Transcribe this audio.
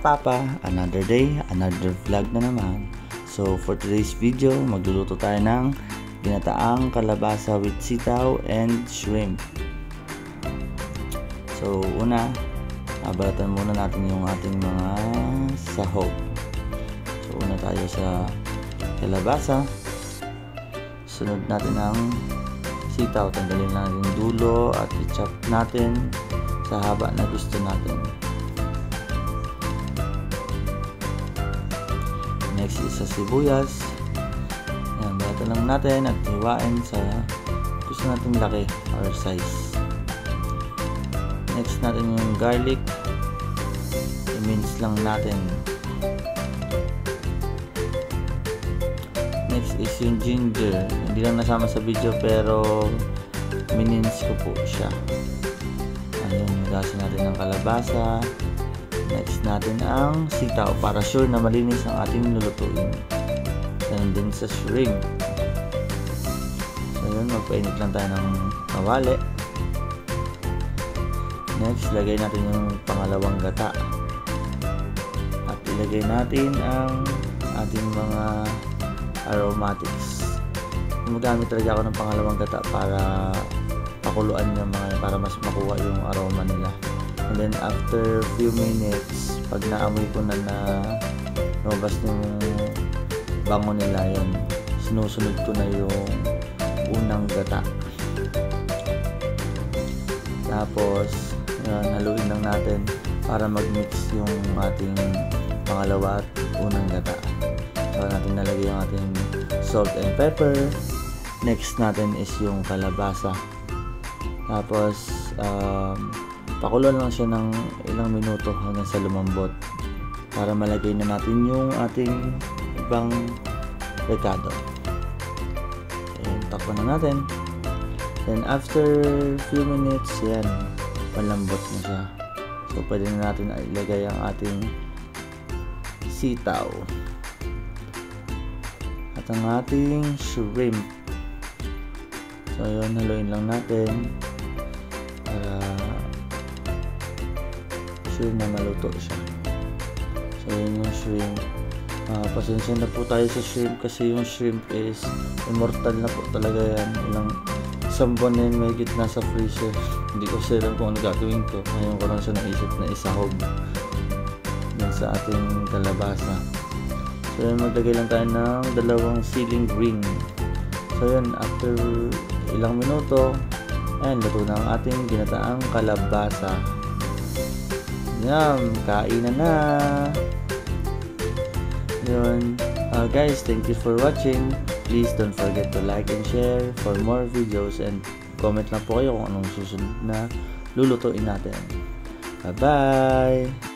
Papa, another day, another vlog na naman. So for today's video, magluluto tayo ng ginataang kalabasa with sitaw and shrimp. So una, abalatan muna natin yung ating mga sahog. So una tayo sa kalabasa. Sunod natin ang sitaw, tanggalin lang yung dulo at i-chop natin sa haba na gusto natin. Next is sa sibuyas. Yan, balatan lang natin at hiwain sa gusto nating laki or size. Next natin yung garlic. I-mince lang natin. Next is yung ginger. Hindi lang nasama sa video pero minins ko po siya. Ayun, higasin natin ng kalabasa. Next natin ang sitaw para sure na malinis ang ating lulutuin. Ganun din sa shrimp. So yun, magpainit lang tayo ng kawali. Next, lagay natin yung pangalawang gata. At ilagay natin ang ating mga aromatics. Gumagamit talaga ako ng pangalawang gata para pakuluan yung mga, para mas makuha yung aroma nila. And then after few minutes, pag naamoy ko na lumabas yung bango nila, yun, sinusunod ko na yung unang gata. Tapos yun, haluin lang natin para mag-mix yung ating pangalawa at unang gata. So natin nalagay yung ating salt and pepper. Next natin is yung kalabasa. Tapos pakuloan lang siya ng ilang minuto hanggang sa lumambot para malagay na natin yung ating ibang rekado. Ayan, takpan na natin. Then after few minutes, yan, malambot na siya. So pwede na natin ilagay ang ating sitaw at ang ating shrimp. So yun, haluin lang natin para sure na maluto siya. So yun yung shrimp. Pasensya na po tayo sa shrimp kasi yung shrimp is immortal na po talaga yan. Ilang isang buwan na yun may gitna sa freezer. Hindi ko sure kung ano gagawin ko. Ngayon ko lang siya naisip na isahog yan sa ating kalabasa. So yun, maglagay lang tayo ng dalawang ceiling ring. So yun, after ilang minuto, ayan, luto na ang ating ginataang kalabasa. Yum, kainan na. Yun. Guys, thank you for watching. Please don't forget to like and share for more videos and comment lang po kayo kung anong susunod na lulutuin natin. Bye-bye!